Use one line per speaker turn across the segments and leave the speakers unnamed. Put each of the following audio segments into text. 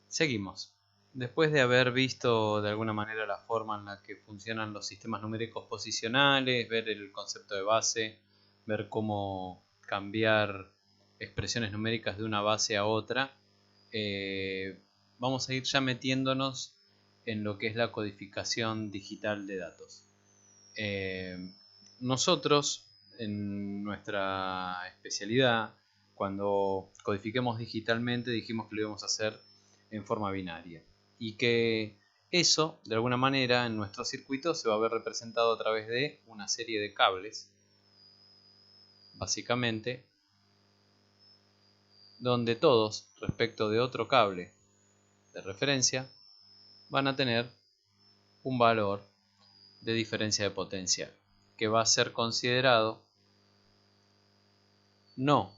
Seguimos. Después de haber visto de alguna manera la forma en la que funcionan los sistemas numéricos posicionales, ver el concepto de base, ver cómo cambiar expresiones numéricas de una base a otra, vamos a ir ya metiéndonos en lo que es la codificación digital de datos. Nosotros, en nuestra especialidad, cuando codifiquemos digitalmente, dijimos que lo íbamos a hacer en forma binaria y que eso, de alguna manera, en nuestro circuito se va a ver representado a través de una serie de cables, básicamente, donde todos, respecto de otro cable de referencia, van a tener un valor de diferencia de potencial, que va a ser considerado no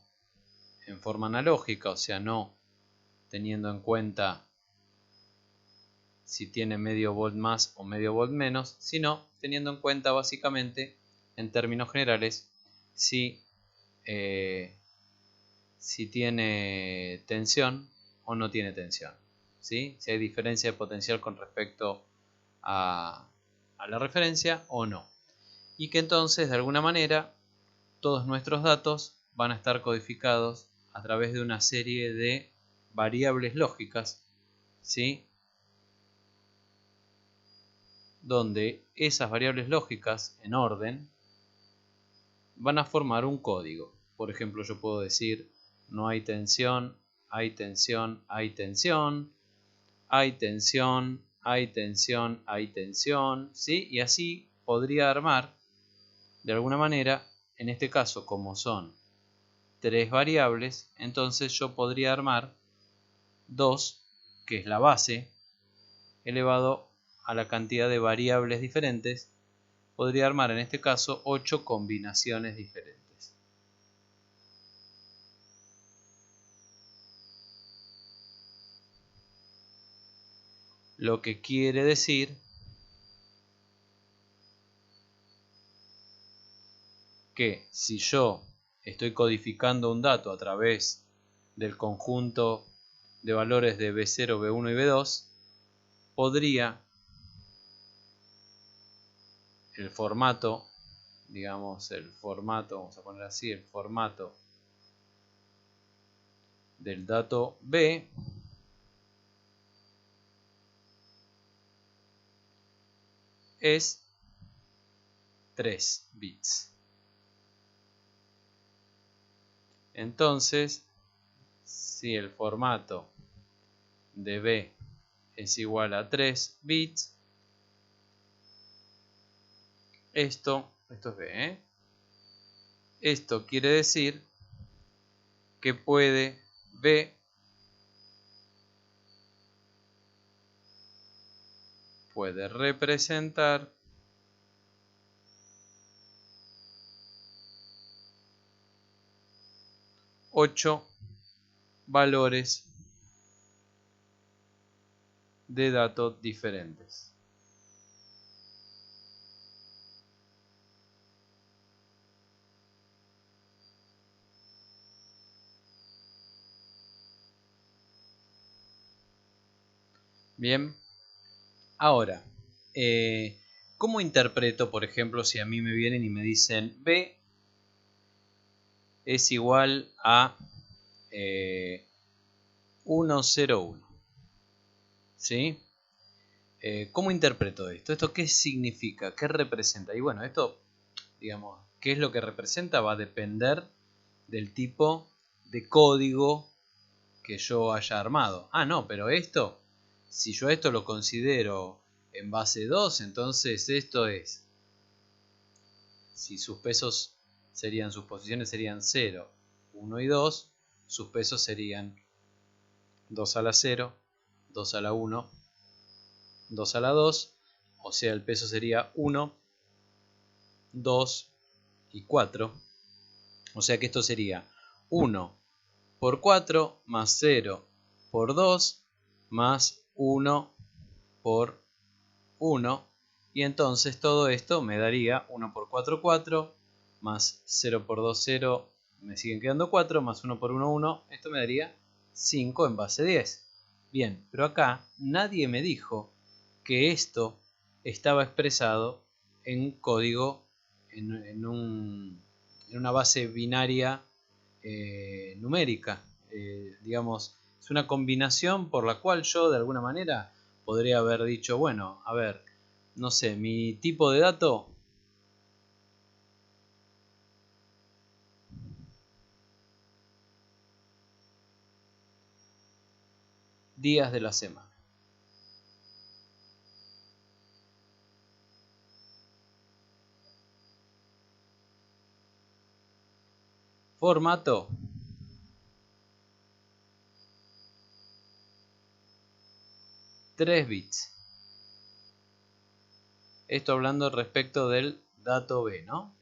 en forma analógica, o sea, no teniendo en cuenta si tiene medio volt más o medio volt menos, sino teniendo en cuenta básicamente, en términos generales, si tiene tensión o no tiene tensión, ¿sí? Si hay diferencia de potencial con respecto a la referencia o no. Y que entonces, de alguna manera, todos nuestros datos van a estar codificados a través de una serie de variables lógicas, ¿sí? Donde esas variables lógicas en orden van a formar un código. Por ejemplo, yo puedo decir no hay tensión, hay tensión, hay tensión, hay tensión, hay tensión, hay tensión, ¿sí? Y así podría armar, de alguna manera, en este caso como son tres variables, entonces yo podría armar 2, que es la base, elevado a la cantidad de variables diferentes, podría armar en este caso 8 combinaciones diferentes. Lo que quiere decir que si yo estoy codificando un dato a través del conjunto de valores de B0, B1 y B2, podría el formato, digamos el formato, vamos a poner así, el formato del dato B es 3 bits. Entonces, si el formato de B es igual a 3 bits, esto es B, ¿eh? Esto quiere decir que B puede representar ocho valores de datos diferentes. Bien, ahora, ¿cómo interpreto, por ejemplo, si a mí me vienen y me dicen B es igual a 101? ¿Sí? ¿Cómo interpreto esto? ¿Esto qué significa? ¿Qué representa? Y bueno, esto, digamos, ¿qué es lo que representa? Va a depender del tipo de código que yo haya armado. Ah, no, pero esto, si yo esto lo considero en base 2, entonces esto es, si sus pesos serían, sus posiciones serían 0, 1 y 2, sus pesos serían 2 a la 0, 2 a la 1, 2 a la 2, o sea el peso sería 1, 2 y 4, o sea que esto sería 1 por 4 más 0 por 2 más 1 por 1, y entonces todo esto me daría 1 por 4, 4, más 0 por 2, 0, me siguen quedando 4, más 1 por 1, 1, esto me daría 5 en base 10. Bien, pero acá nadie me dijo que esto estaba expresado en código, en una base binaria numérica. Digamos, es una combinación por la cual yo de alguna manera podría haber dicho, bueno, a ver, no sé, mi tipo de dato días de la semana. Formato 3 bits. Esto hablando respecto del dato B, ¿no?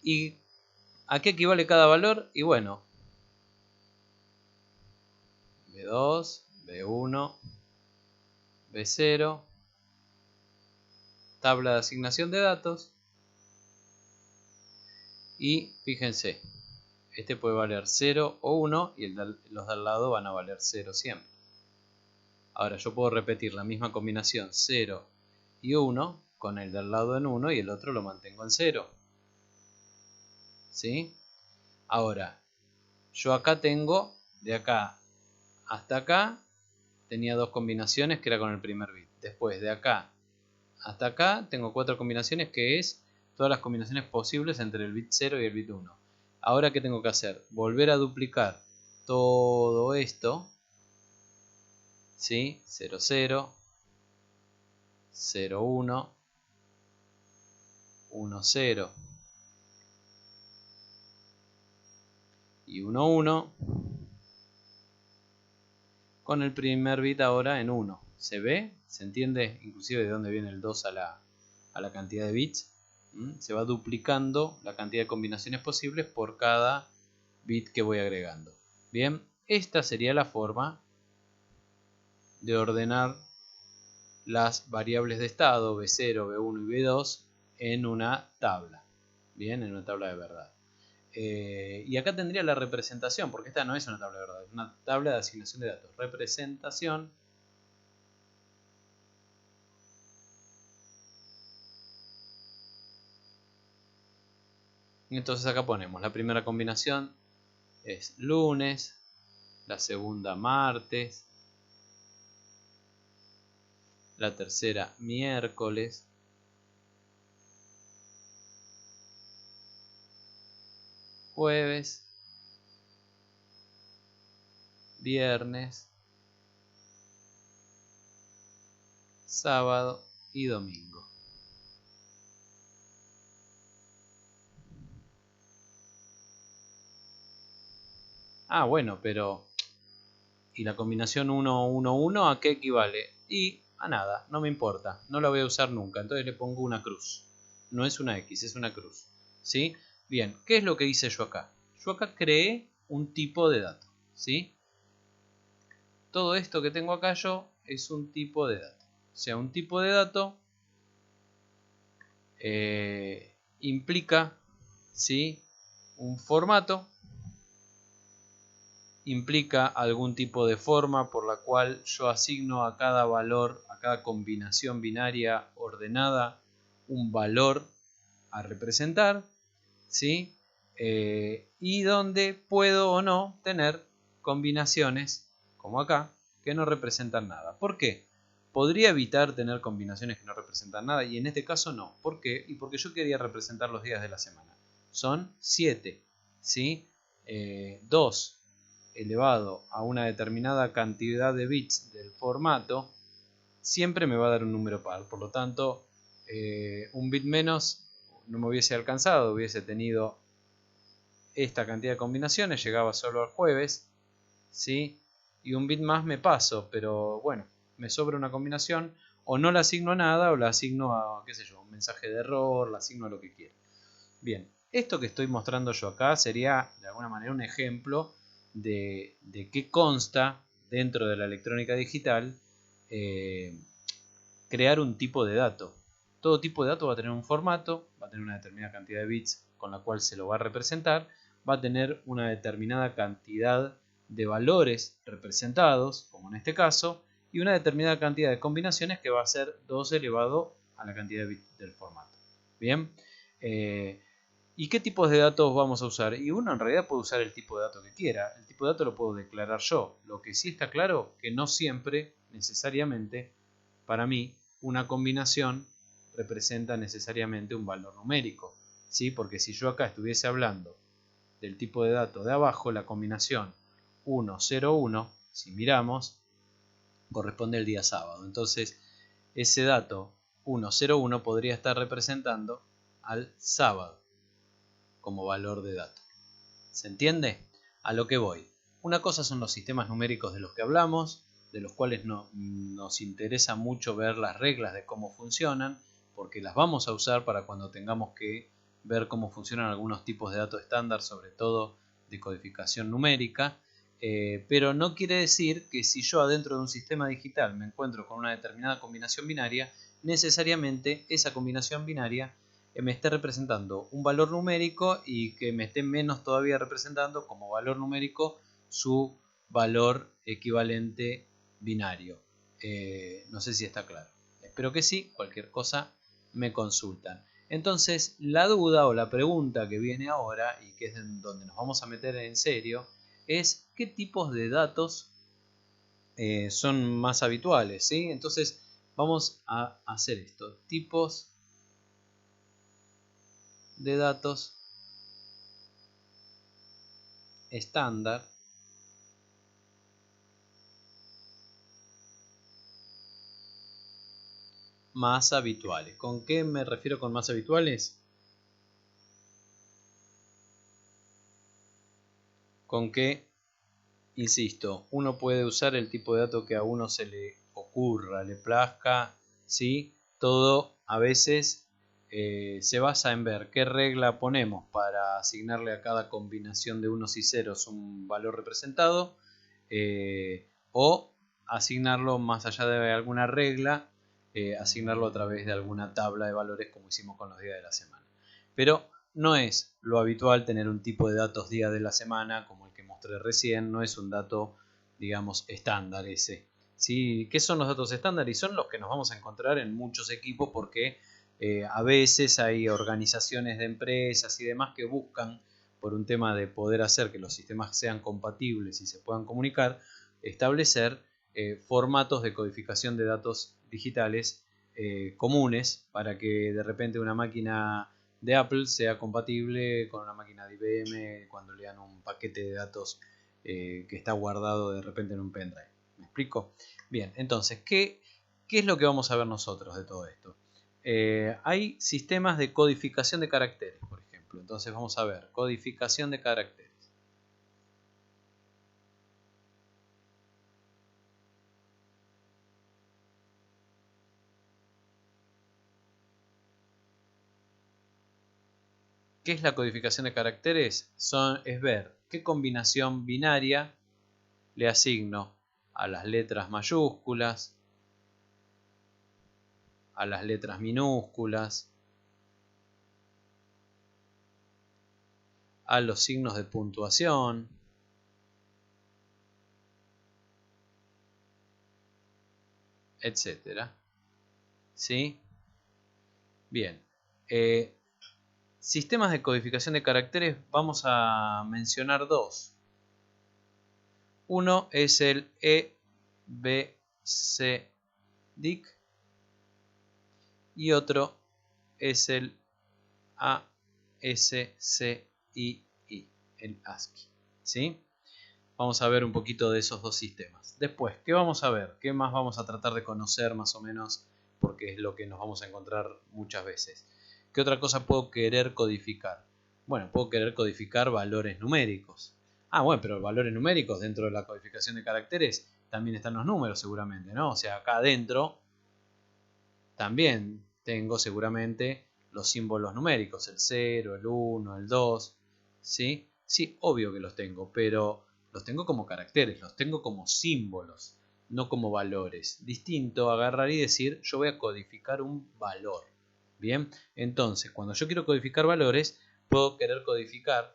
¿Y a qué equivale cada valor? Y bueno, B2, B1, B0, tabla de asignación de datos. Y fíjense, este puede valer 0 o 1 y los de al lado van a valer 0 siempre. Ahora yo puedo repetir la misma combinación 0 y 1 con el de al lado en 1 y el otro lo mantengo en 0. ¿Sí? Ahora, yo acá tengo, de acá hasta acá, tenía dos combinaciones que era con el primer bit. Después de acá hasta acá tengo 4 combinaciones que es todas las combinaciones posibles entre el bit 0 y el bit 1. Ahora, ¿qué tengo que hacer? Volver a duplicar todo esto, ¿sí? 0, 0, 0, 1, 1, 0 y 1, 1 con el primer bit ahora en 1. ¿Se ve? ¿Se entiende? Inclusive de dónde viene el 2 a la cantidad de bits. Se va duplicando la cantidad de combinaciones posibles por cada bit que voy agregando. Bien, esta sería la forma de ordenar las variables de estado B0, B1 y B2 en una tabla. Bien, en una tabla de verdad. Y acá tendría la representación, porque esta no es una tabla de verdad, es una tabla de asignación de datos. Representación. Entonces acá ponemos la primera combinación es lunes, la segunda martes, la tercera miércoles, jueves, viernes, sábado y domingo. Ah, bueno, pero ¿y la combinación 1, 1, 1 a qué equivale? Y a nada, no me importa, no la voy a usar nunca, entonces le pongo una cruz. No es una X, es una cruz. ¿Sí? Bien, ¿qué es lo que hice yo acá? Yo acá creé un tipo de dato. ¿Sí? Todo esto que tengo acá yo es un tipo de dato. O sea, un tipo de dato implica, ¿sí?, un formato, implica algún tipo de forma por la cual yo asigno a cada valor, a cada combinación binaria ordenada, un valor a representar, ¿sí? Y donde puedo o no tener combinaciones, como acá, que no representan nada. ¿Por qué? Podría evitar tener combinaciones que no representan nada y en este caso no. ¿Por qué? Y porque yo quería representar los días de la semana. Son 7, ¿sí? 2 elevado a una determinada cantidad de bits del formato siempre me va a dar un número par. Por lo tanto, un bit menos no me hubiese alcanzado, hubiese tenido esta cantidad de combinaciones, llegaba solo al jueves, ¿sí? Y un bit más me paso, pero bueno, me sobra una combinación, o no la asigno a nada, o la asigno a, qué sé yo, un mensaje de error, la asigno a lo que quiera. Bien, esto que estoy mostrando yo acá sería de alguna manera un ejemplo de qué consta dentro de la electrónica digital crear un tipo de dato. Todo tipo de dato va a tener un formato, va a tener una determinada cantidad de bits con la cual se lo va a representar, va a tener una determinada cantidad de valores representados, como en este caso, y una determinada cantidad de combinaciones que va a ser 2 elevado a la cantidad de bits del formato. Bien, ¿y qué tipos de datos vamos a usar? Y uno en realidad puede usar el tipo de dato que quiera. El tipo de dato lo puedo declarar yo. Lo que sí está claro que no siempre, necesariamente, para mí, una combinación representa necesariamente un valor numérico. ¿Sí? Porque si yo acá estuviese hablando del tipo de dato de abajo, la combinación 1, 0, 1, si miramos, corresponde al día sábado. Entonces, ese dato 1, 0, 1 podría estar representando al sábado como valor de dato. ¿Se entiende? A lo que voy. Una cosa son los sistemas numéricos de los que hablamos, de los cuales nos interesa mucho ver las reglas de cómo funcionan, porque las vamos a usar para cuando tengamos que ver cómo funcionan algunos tipos de datos estándar, sobre todo de codificación numérica, pero no quiere decir que si yo adentro de un sistema digital me encuentro con una determinada combinación binaria, necesariamente esa combinación binaria me esté representando un valor numérico y que me esté menos todavía representando como valor numérico su valor equivalente binario. No sé si está claro. Espero que sí, cualquier cosa me consultan. Entonces, la duda o la pregunta que viene ahora, y que es donde nos vamos a meter en serio, es qué tipos de datos son más habituales, ¿sí? Entonces, vamos a hacer esto. Tipos de datos estándar más habituales. ¿Con qué me refiero con más habituales? Con que, insisto, uno puede usar el tipo de dato que a uno se le ocurra, le plazca, ¿sí? Todo a veces se basa en ver qué regla ponemos para asignarle a cada combinación de unos y ceros un valor representado, o asignarlo más allá de alguna regla, asignarlo a través de alguna tabla de valores como hicimos con los días de la semana. Pero no es lo habitual tener un tipo de datos día de la semana como el que mostré recién, no es un dato, digamos, estándar ese. ¿Sí? ¿Qué son los datos estándar? Y son los que nos vamos a encontrar en muchos equipos porque a veces hay organizaciones de empresas y demás que buscan, por un tema de poder hacer que los sistemas sean compatibles y se puedan comunicar, establecer formatos de codificación de datos digitales comunes para que de repente una máquina de Apple sea compatible con una máquina de IBM cuando le dan un paquete de datos que está guardado de repente en un pendrive. ¿Me explico? Bien, entonces, ¿qué es lo que vamos a ver nosotros de todo esto? Hay sistemas de codificación de caracteres, por ejemplo. Entonces vamos a ver, codificación de caracteres. ¿Qué es la codificación de caracteres? Es ver qué combinación binaria le asigno a las letras mayúsculas, a las letras minúsculas, a los signos de puntuación, etcétera. ¿Sí? Bien. Sistemas de codificación de caracteres vamos a mencionar dos. Uno es el EBCDIC y otro es el ASCII, el ASCII. ¿Sí? Vamos a ver un poquito de esos dos sistemas. Después, ¿qué vamos a ver? ¿Qué más vamos a tratar de conocer más o menos? Porque es lo que nos vamos a encontrar muchas veces. ¿Qué otra cosa puedo querer codificar? Bueno, puedo querer codificar valores numéricos. Ah, bueno, pero valores numéricos dentro de la codificación de caracteres también están los números seguramente, ¿no? O sea, acá adentro también tengo seguramente los símbolos numéricos, el 0, el 1, el 2, ¿sí? Sí, obvio que los tengo, pero los tengo como caracteres, los tengo como símbolos, no como valores. Distinto a agarrar y decir, yo voy a codificar un valor. Bien, entonces, cuando yo quiero codificar valores, puedo querer codificar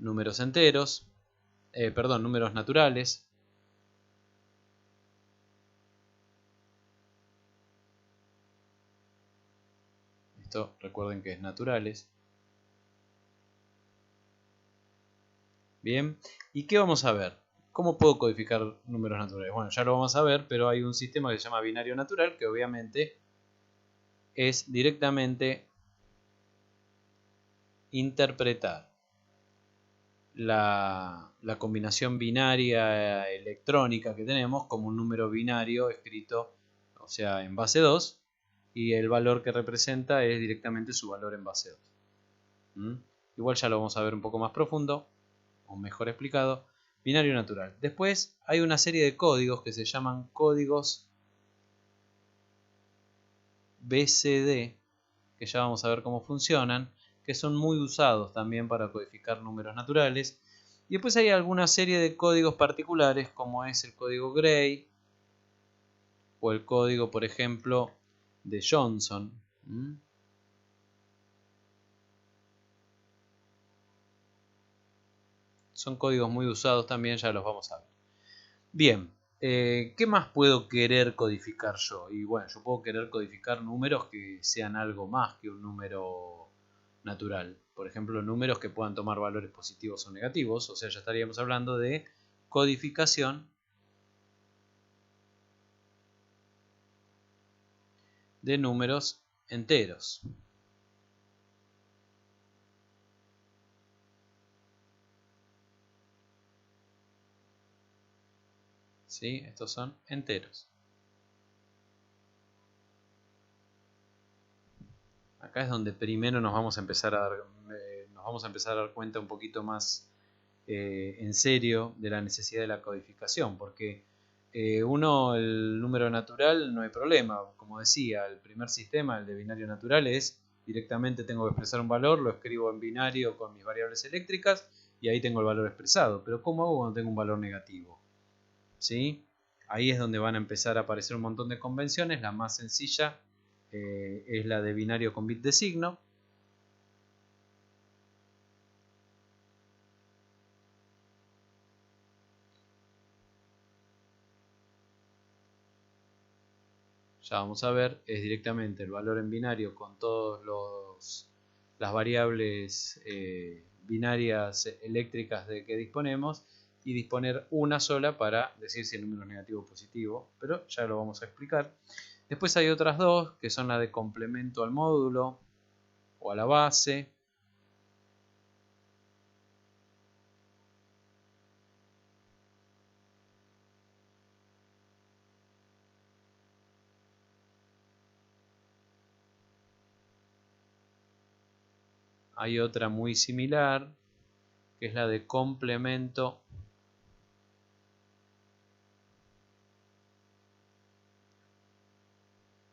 números enteros, números naturales. Esto recuerden que es naturales. Bien, ¿y qué vamos a ver? ¿Cómo puedo codificar números naturales? Bueno, ya lo vamos a ver, pero hay un sistema que se llama binario natural, que obviamente es directamente interpretar la combinación binaria electrónica que tenemos como un número binario escrito, o sea, en base 2, y el valor que representa es directamente su valor en base 2. Igual ya lo vamos a ver un poco más profundo, o mejor explicado. Binario natural. Después hay una serie de códigos que se llaman códigos BCD, que ya vamos a ver cómo funcionan, que son muy usados también para codificar números naturales. Y después hay alguna serie de códigos particulares, como es el código Gray, o el código, por ejemplo, de Johnson. Son códigos muy usados también, ya los vamos a ver. Bien, ¿qué más puedo querer codificar yo? Y bueno, yo puedo querer codificar números que sean algo más que un número natural. Por ejemplo, números que puedan tomar valores positivos o negativos. O sea, ya estaríamos hablando de codificación de números enteros. ¿Sí? Estos son enteros. Acá es donde primero nos vamos a empezar a dar cuenta un poquito más en serio de la necesidad de la codificación, porque el número natural no hay problema. Como decía, el primer sistema, el de binario natural, es directamente tengo que expresar un valor, lo escribo en binario con mis variables eléctricas y ahí tengo el valor expresado. Pero ¿cómo hago cuando tengo un valor negativo? ¿Sí? Ahí es donde van a empezar a aparecer un montón de convenciones. La más sencilla es la de binario con bit de signo. Ya vamos a ver, es directamente el valor en binario con todas las variables binarias eléctricas de que disponemos y disponer una sola para decir si el número es negativo o positivo, pero ya lo vamos a explicar. Después hay otras dos que son la de complemento al módulo o a la base. Hay otra muy similar que es la de complemento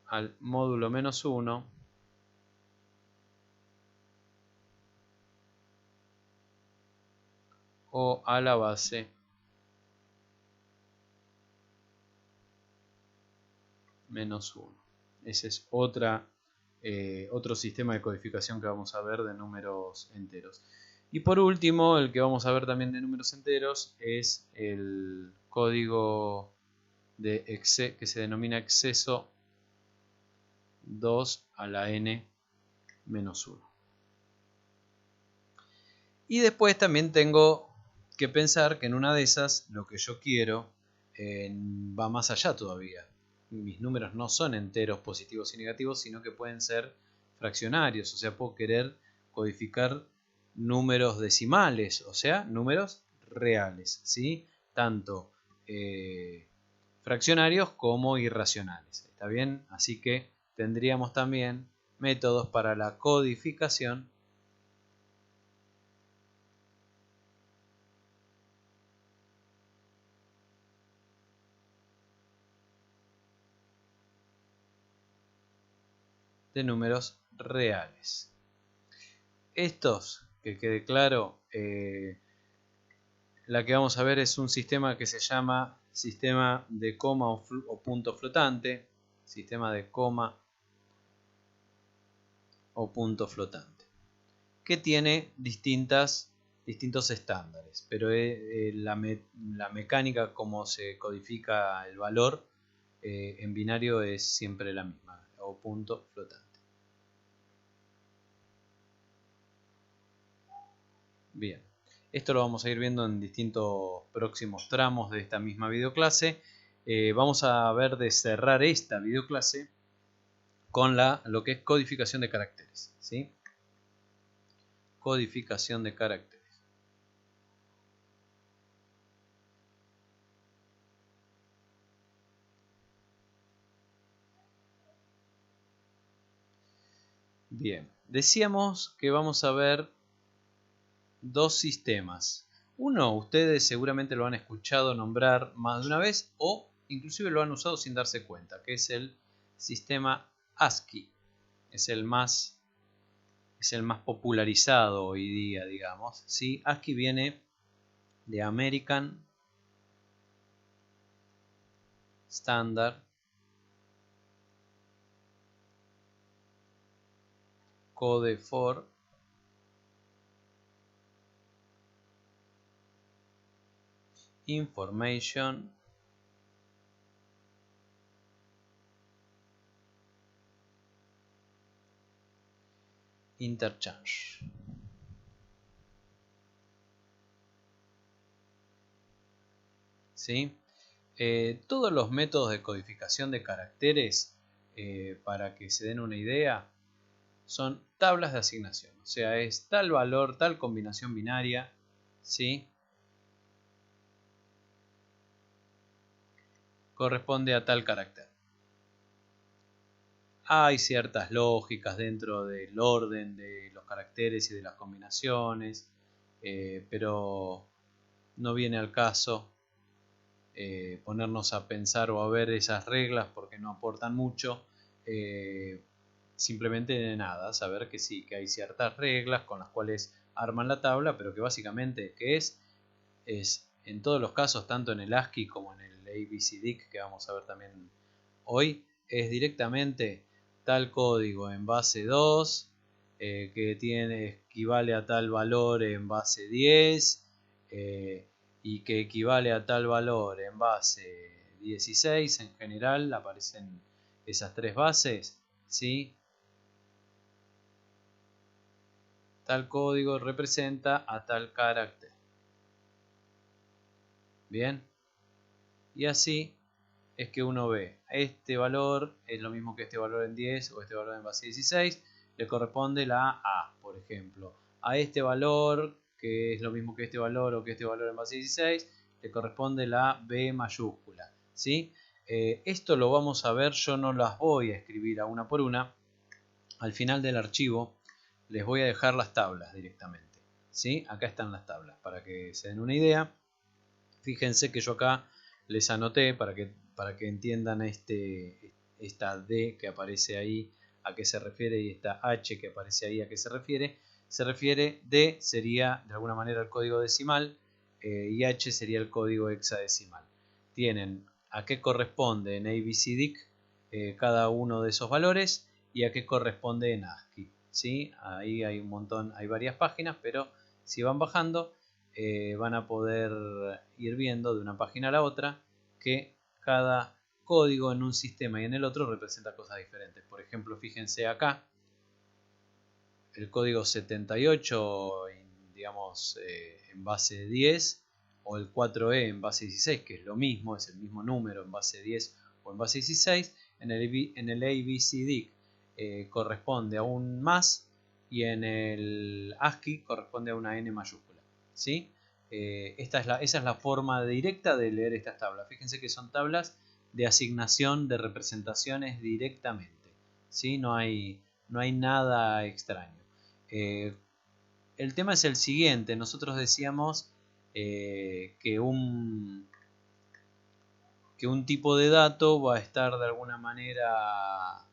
al módulo menos 1 o a la base menos 1. Ese es otro sistema de codificación que vamos a ver de números enteros. Y por último, el que vamos a ver también de números enteros es el código que se denomina exceso 2 a la n menos 1. Y después también tengo que pensar que en una de esas lo que yo quiero va más allá todavía. Mis números no son enteros positivos y negativos, sino que pueden ser fraccionarios. O sea, puedo querer codificar números decimales, o sea, números reales, ¿sí? Tanto fraccionarios como irracionales. ¿Está bien? Así que tendríamos también métodos para la codificación de números reales. Estos, que quede claro, la que vamos a ver es un sistema que se llama sistema de coma o punto flotante, sistema de coma o punto flotante, que tiene distintas distintos estándares, pero la mecánica como se codifica el valor en binario es siempre la misma, o punto flotante. Bien, esto lo vamos a ir viendo en distintos próximos tramos de esta misma videoclase. Vamos a ver de cerrar esta videoclase con lo que es codificación de caracteres, ¿sí? Codificación de caracteres. Bien, decíamos que vamos a ver dos sistemas. Uno, ustedes seguramente lo han escuchado nombrar más de una vez o inclusive lo han usado sin darse cuenta, que es el sistema ASCII. Es el más popularizado hoy día, digamos. ¿Sí? ASCII viene de American Standard Code for Information Interchange. ¿Sí? Todos los métodos de codificación de caracteres, para que se den una idea, son tablas de asignación. O sea, es tal valor, tal combinación binaria, ¿sí? Corresponde a tal carácter. Hay ciertas lógicas dentro del orden de los caracteres y de las combinaciones, pero no viene al caso ponernos a pensar o a ver esas reglas porque no aportan mucho. Simplemente de nada, saber que sí, que hay ciertas reglas con las cuales arman la tabla, pero que básicamente ¿qué es en todos los casos, tanto en el ASCII como en el ABCDIC, que vamos a ver también hoy, es directamente tal código en base 2, que equivale a tal valor en base 10, y que equivale a tal valor en base 16. En general aparecen esas tres bases, ¿sí? Tal código representa a tal carácter. Bien, y así es que uno ve este valor es lo mismo que este valor en 10 o este valor en base 16, le corresponde la A, por ejemplo. A este valor, que es lo mismo que este valor o que este valor en base 16, le corresponde la B mayúscula, ¿sí? Esto lo vamos a ver, yo no las voy a escribir a una por una. Al final del archivo les voy a dejar las tablas directamente, ¿sí? Acá están las tablas para que se den una idea. Fíjense que yo acá les anoté para que entiendan esta D que aparece ahí a qué se refiere y esta H que aparece ahí a qué se refiere. Se refiere, D sería de alguna manera el código decimal, y H sería el código hexadecimal. Tienen a qué corresponde en ABCDIC cada uno de esos valores y a qué corresponde en ASCII, ¿sí? Ahí hay un montón, hay varias páginas, pero si van bajando van a poder ir viendo de una página a la otra que cada código en un sistema y en el otro representa cosas diferentes. Por ejemplo, fíjense acá, el código 78 digamos en base 10 o el 4E en base 16, que es lo mismo, es el mismo número en base 10 o en base 16, en el ABCD corresponde a un más y en el ASCII corresponde a una N mayúscula, ¿sí? Esa es la forma directa de leer estas tablas. Fíjense que son tablas de asignación de representaciones directamente, ¿sí? No hay nada extraño. El tema es el siguiente. Nosotros decíamos que un tipo de dato va a estar de alguna manera,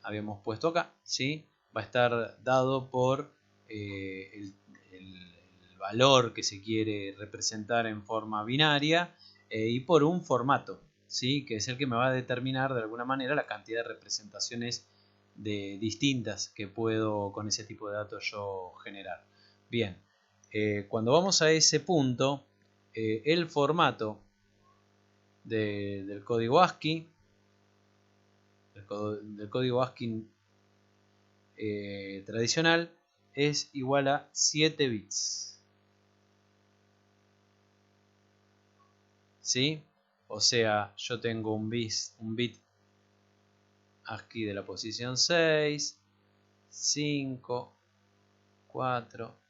habíamos puesto acá, ¿sí? Va a estar dado por el valor que se quiere representar en forma binaria, y por un formato, ¿sí? Que es el que me va a determinar de alguna manera la cantidad de representaciones distintas que puedo con ese tipo de datos yo generar. Bien, Cuando vamos a ese punto, el formato del código ASCII, del código ASCII tradicional, es igual a 7 bits. ¿Sí? O sea, yo tengo un bit ASCII de la posición 6, 5, 4.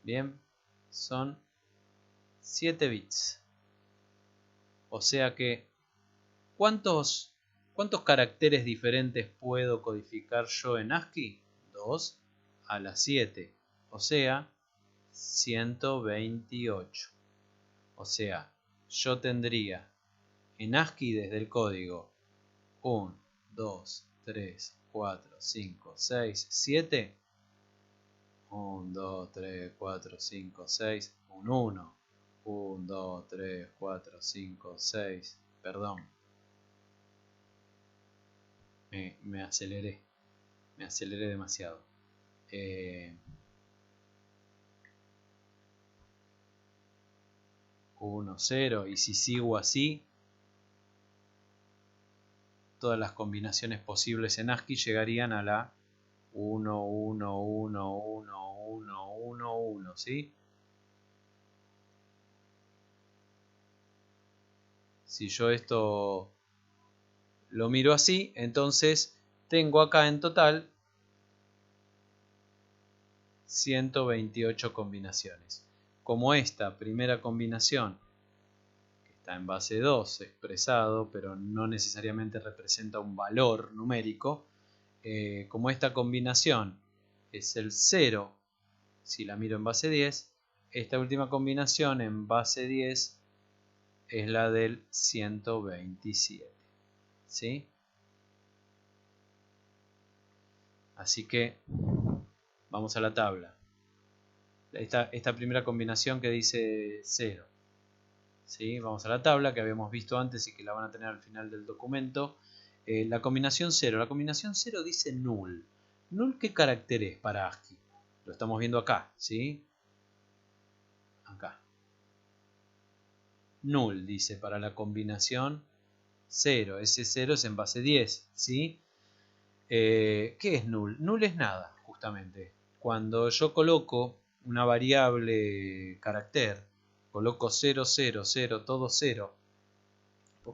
Bien, son 7 bits. O sea que, ¿cuántos caracteres diferentes puedo codificar yo en ASCII? 2 a la 7. O sea, 128. O sea, yo tendría en ASCII desde el código 1, 2, 3, 4, 5, 6, 7. 1, 2, 3, 4, 5, 6. Un 1. 1, 2, 3, 4, 5, 6. Perdón. Me aceleré. Me aceleré demasiado. 1, 0. Y si sigo así, todas las combinaciones posibles en ASCII llegarían a la 1, 1, 1, 1, 1, 1, 1, ¿sí? Si yo esto lo miro así, entonces tengo acá en total 128 combinaciones. Como esta primera combinación, que está en base 2 expresado, pero no necesariamente representa un valor numérico, como esta combinación es el 0, si la miro en base 10, esta última combinación en base 10 es la del 127. ¿Sí? Así que vamos a la tabla. Esta primera combinación que dice 0. ¿Sí? Vamos a la tabla que habíamos visto antes y que la van a tener al final del documento. La combinación 0. La combinación 0 dice null. ¿Null qué carácter es para ASCII? Lo estamos viendo acá, ¿sí? Acá. Null dice para la combinación 0. Ese 0 es en base 10, ¿sí? ¿Qué es null? Null es nada, justamente. Cuando yo coloco una variable carácter, coloco 0, 0, 0, todo 0,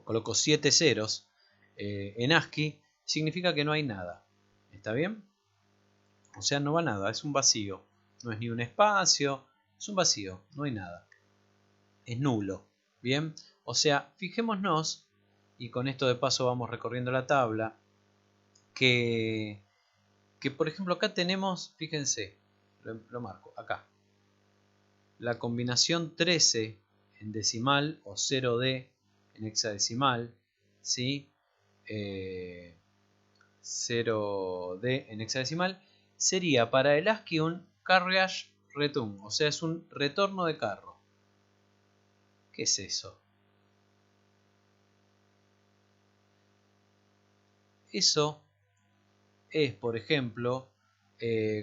coloco 7 ceros en ASCII, significa que no hay nada. ¿Está bien? O sea, no va nada, es un vacío. No es ni un espacio, es un vacío, no hay nada. Es nulo. Bien, o sea, fijémonos, y con esto de paso vamos recorriendo la tabla, que por ejemplo acá tenemos, fíjense, lo marco acá, la combinación 13 en decimal o 0D en hexadecimal, ¿sí? 0D en hexadecimal sería para el ASCII un carriage return, o sea, es un retorno de carro. ¿Qué es eso? Eso es, por ejemplo,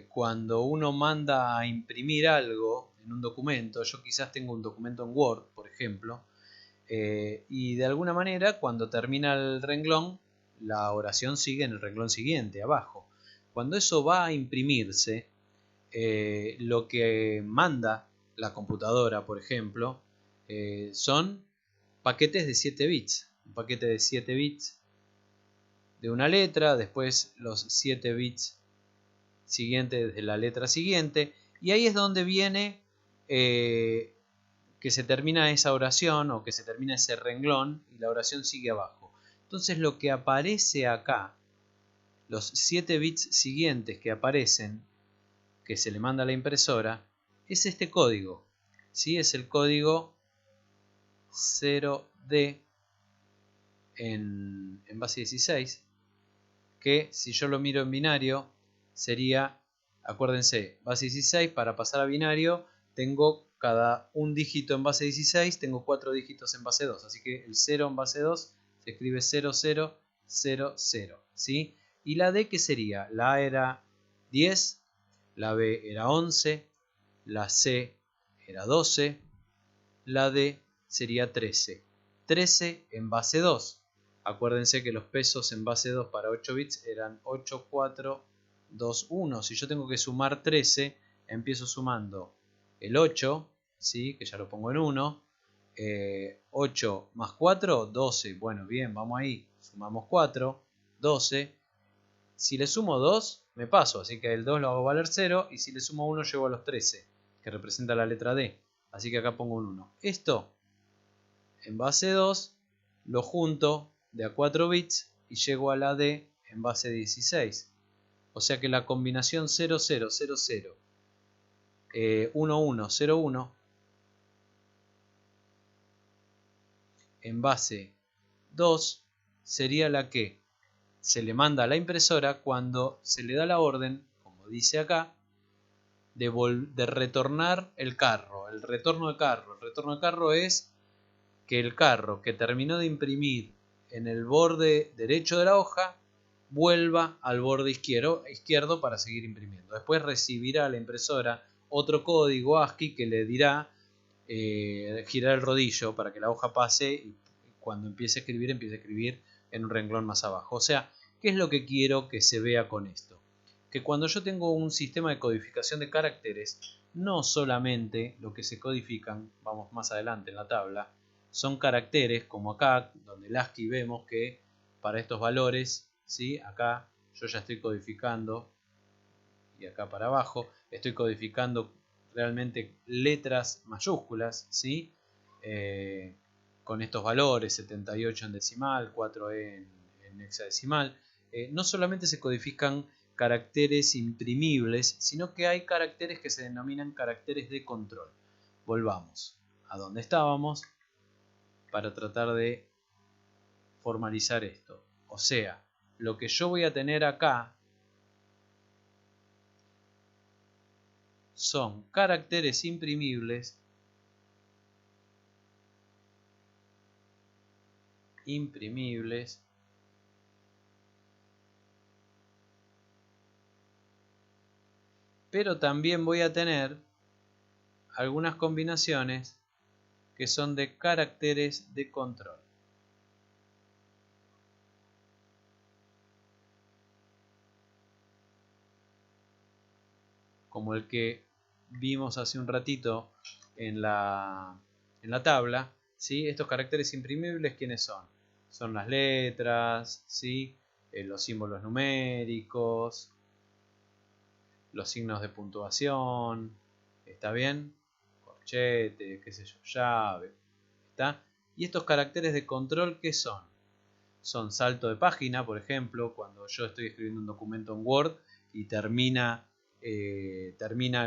cuando uno manda a imprimir algo en un documento. Yo quizás tengo un documento en Word, por ejemplo, y de alguna manera cuando termina el renglón, la oración sigue en el renglón siguiente, abajo. Cuando eso va a imprimirse, lo que manda la computadora, por ejemplo, son paquetes de 7 bits. Un paquete de 7 bits de una letra, después los 7 bits siguientes de la letra siguiente, y ahí es donde viene que se termina esa oración o que se termina ese renglón y la oración sigue abajo. Entonces lo que aparece acá, los 7 bits siguientes que aparecen, que se le manda a la impresora, es este código. ¿Sí? Es el código 0D en base 16, que si yo lo miro en binario sería, acuérdense, base 16, para pasar a binario tengo cada un dígito en base 16, tengo 4 dígitos en base 2, así que el 0 en base 2 se escribe 0000. ¿sí? Y la D, ¿qué sería? La A era 10, la B era 11, la C era 12, la D sería 13. 13 en base 2. Acuérdense que los pesos en base 2 para 8 bits eran 8, 4, 2, 1. Si yo tengo que sumar 13, empiezo sumando el 8, ¿sí? Que ya lo pongo en 1. 8 más 4, 12. Bueno, bien, vamos ahí. Sumamos 4, 12. Si le sumo 2, me paso. Así que el 2 lo hago valer 0. Y si le sumo 1, llego a los 13, que representa la letra D. Así que acá pongo un 1. Esto, en base 2, lo junto de a 4 bits y llego a la D en base 16. O sea que la combinación 0, 0, 0, 0, 1, 1, 0, 1 en base 2 sería la que se le manda a la impresora cuando se le da la orden, como dice acá, de retornar el carro. El retorno de carro. El retorno de carro es que el carro que terminó de imprimir en el borde derecho de la hoja vuelva al borde izquierdo para seguir imprimiendo. Después recibirá la impresora otro código ASCII que le dirá girar el rodillo para que la hoja pase y cuando empiece a escribir en un renglón más abajo. O sea, ¿qué es lo que quiero que se vea con esto? Que cuando yo tengo un sistema de codificación de caracteres, no solamente lo que se codifican, vamos más adelante en la tabla, son caracteres como acá, donde el ASCII vemos que para estos valores, ¿sí? Acá yo ya estoy codificando, y acá para abajo, estoy codificando realmente letras mayúsculas, ¿sí? Con estos valores, 78 en decimal, 4E en hexadecimal. No solamente se codifican caracteres imprimibles, sino que hay caracteres que se denominan caracteres de control. Volvamos a donde estábamos para tratar de formalizar esto. O sea, lo que yo voy a tener acá son caracteres imprimibles pero también voy a tener algunas combinaciones que son de caracteres de control. Como el que vimos hace un ratito en la tabla, ¿sí? Estos caracteres imprimibles, ¿quiénes son? Son las letras, ¿sí? Los símbolos numéricos, los signos de puntuación, ¿está bien? Corchete, qué sé yo, llave, ¿está? Y estos caracteres de control, ¿qué son? Son salto de página, por ejemplo, cuando yo estoy escribiendo un documento en Word y termina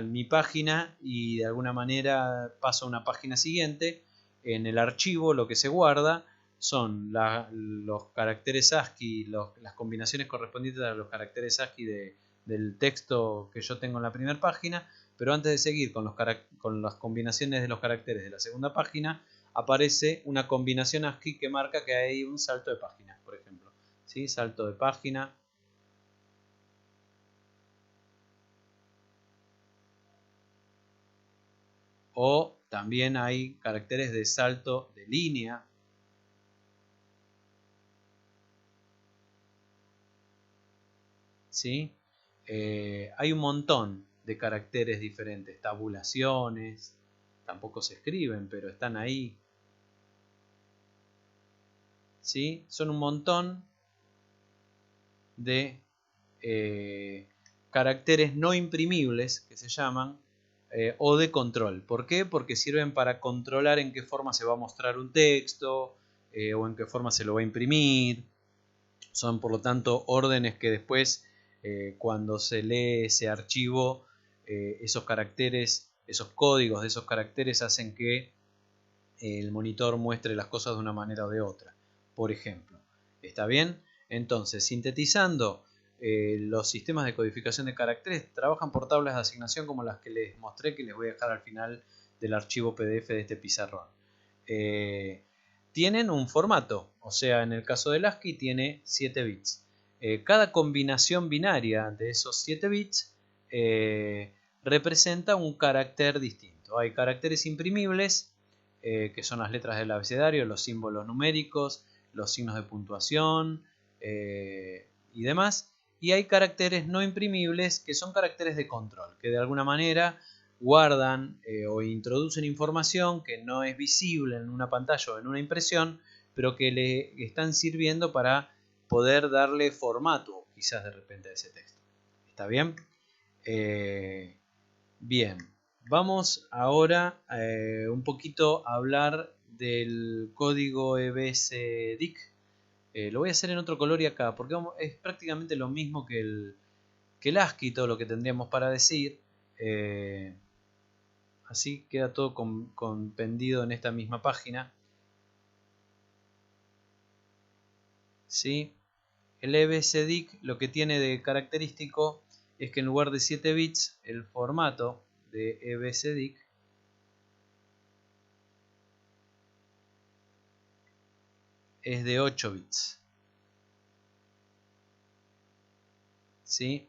mi página y de alguna manera paso a una página siguiente. En el archivo lo que se guarda son los caracteres ASCII, las combinaciones correspondientes a los caracteres ASCII del texto que yo tengo en la primera página, pero antes de seguir con las combinaciones de los caracteres de la segunda página, aparece una combinación ASCII que marca que hay un salto de página, por ejemplo. ¿Sí? Salto de página. O también hay caracteres de salto de línea. ¿Sí? Hay un montón de caracteres diferentes. Tabulaciones. Tampoco se escriben, pero están ahí. ¿Sí? Son un montón de caracteres no imprimibles, que se llaman, o de control. ¿Por qué? Porque sirven para controlar en qué forma se va a mostrar un texto o en qué forma se lo va a imprimir. Son por lo tanto órdenes que después cuando se lee ese archivo, esos caracteres, esos códigos de esos caracteres hacen que el monitor muestre las cosas de una manera o de otra. Por ejemplo, ¿está bien? Entonces, sintetizando, los sistemas de codificación de caracteres trabajan por tablas de asignación como las que les mostré, que les voy a dejar al final del archivo PDF de este pizarrón. Tienen un formato, o sea, en el caso del ASCII tiene 7 bits. Cada combinación binaria de esos 7 bits representa un carácter distinto. Hay caracteres imprimibles, que son las letras del abecedario, los símbolos numéricos, los signos de puntuación y demás. Y hay caracteres no imprimibles, que son caracteres de control, que de alguna manera guardan o introducen información que no es visible en una pantalla o en una impresión, pero que le están sirviendo para poder darle formato quizás de repente a ese texto. ¿Está bien? Bien, vamos ahora un poquito a hablar del código EBCDIC. Lo voy a hacer en otro color y acá, porque es prácticamente lo mismo que el ASCII, todo lo que tendríamos para decir. Así queda todo compendido en esta misma página. ¿Sí? El EBCDIC lo que tiene de característico es que en lugar de 7 bits, el formato de EBCDIC es de 8 bits. ¿Sí?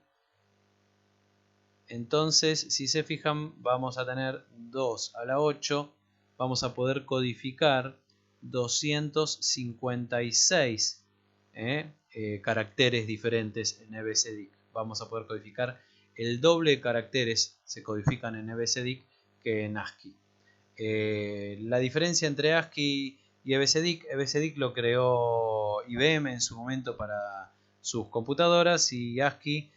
Entonces, si se fijan, vamos a tener 2 a la 8. Vamos a poder codificar 256 caracteres diferentes en EBCDIC. Vamos a poder codificar el doble de caracteres, se codifican en EBCDIC que en ASCII. La diferencia entre ASCII y EBCDIC, EBCDIC lo creó IBM en su momento para sus computadoras, y ASCII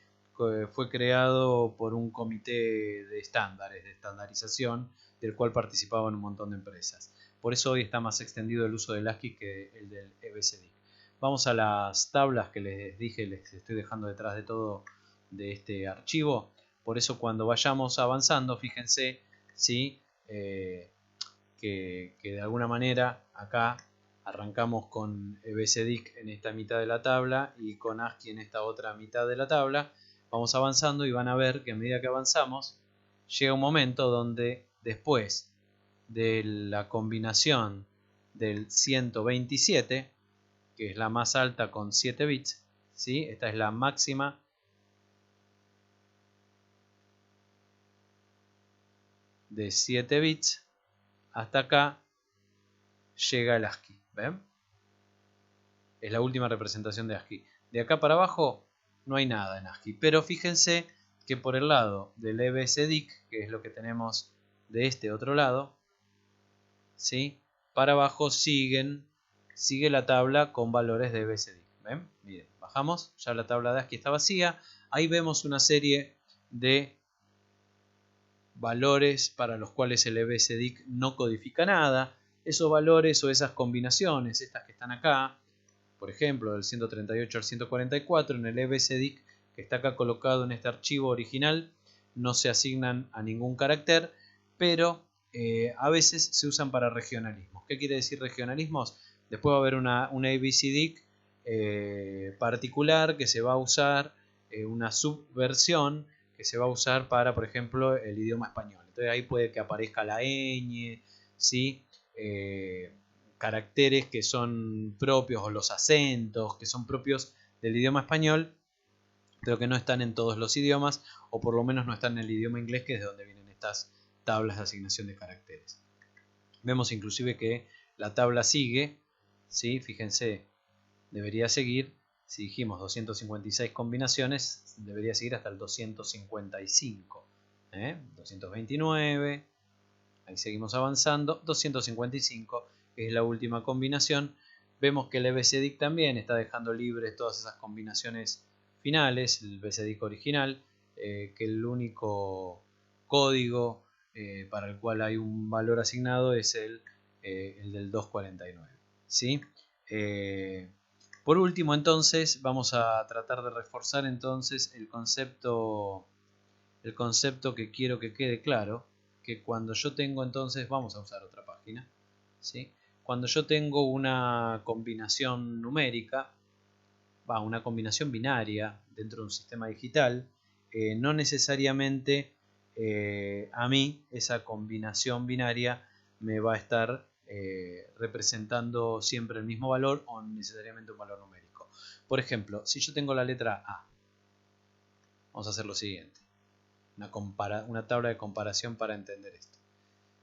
fue creado por un comité de estándares, de estandarización, del cual participaban un montón de empresas. Por eso hoy está más extendido el uso del ASCII que el del EBCDIC. Vamos a las tablas que les dije, les estoy dejando detrás de todo de este archivo. Por eso cuando vayamos avanzando, fíjense, ¿sí? Que de alguna manera acá arrancamos con EBCDIC en esta mitad de la tabla y con ASCII en esta otra mitad de la tabla. Vamos avanzando y van a ver que a medida que avanzamos llega un momento donde después de la combinación del 127, que es la más alta con 7 bits, ¿sí? Esta es la máxima de 7 bits, hasta acá llega el ASCII. ¿Ven? Es la última representación de ASCII. De acá para abajo no hay nada en ASCII, pero fíjense que por el lado del EBCDIC, que es lo que tenemos de este otro lado, ¿sí? Para abajo sigue la tabla con valores de EBCDIC. ¿Ven? Miren, bajamos, ya la tabla de ASCII está vacía. Ahí vemos una serie de valores para los cuales el EBCDIC no codifica nada. Esos valores o esas combinaciones, estas que están acá, por ejemplo, del 138 al 144, en el EBCDIC, que está acá colocado en este archivo original, no se asignan a ningún carácter, pero a veces se usan para regionalismos. ¿Qué quiere decir regionalismos? Después va a haber una EBCDIC particular que se va a usar, una subversión que se va a usar para, por ejemplo, el idioma español. Entonces ahí puede que aparezca la ñ, ¿sí? Caracteres que son propios, o los acentos que son propios del idioma español, pero que no están en todos los idiomas, o por lo menos no están en el idioma inglés, que es de donde vienen estas tablas de asignación de caracteres. Vemos inclusive que la tabla sigue, ¿sí? Fíjense, debería seguir, si dijimos 256 combinaciones, debería seguir hasta el 255, 229, ahí seguimos avanzando, 255 es la última combinación. Vemos que el EBCDIC también está dejando libres todas esas combinaciones finales, el EBCDIC original, que el único código para el cual hay un valor asignado es el del 249. ¿Sí? Por último, entonces, vamos a tratar de reforzar entonces el concepto que quiero que quede claro, que cuando yo tengo entonces, vamos a usar otra página, ¿sí? Cuando yo tengo una combinación numérica, una combinación binaria dentro de un sistema digital, no necesariamente a mí esa combinación binaria me va a estar representando siempre el mismo valor o necesariamente un valor numérico. Por ejemplo, si yo tengo la letra A, vamos a hacer lo siguiente. Una tabla de comparación para entender esto.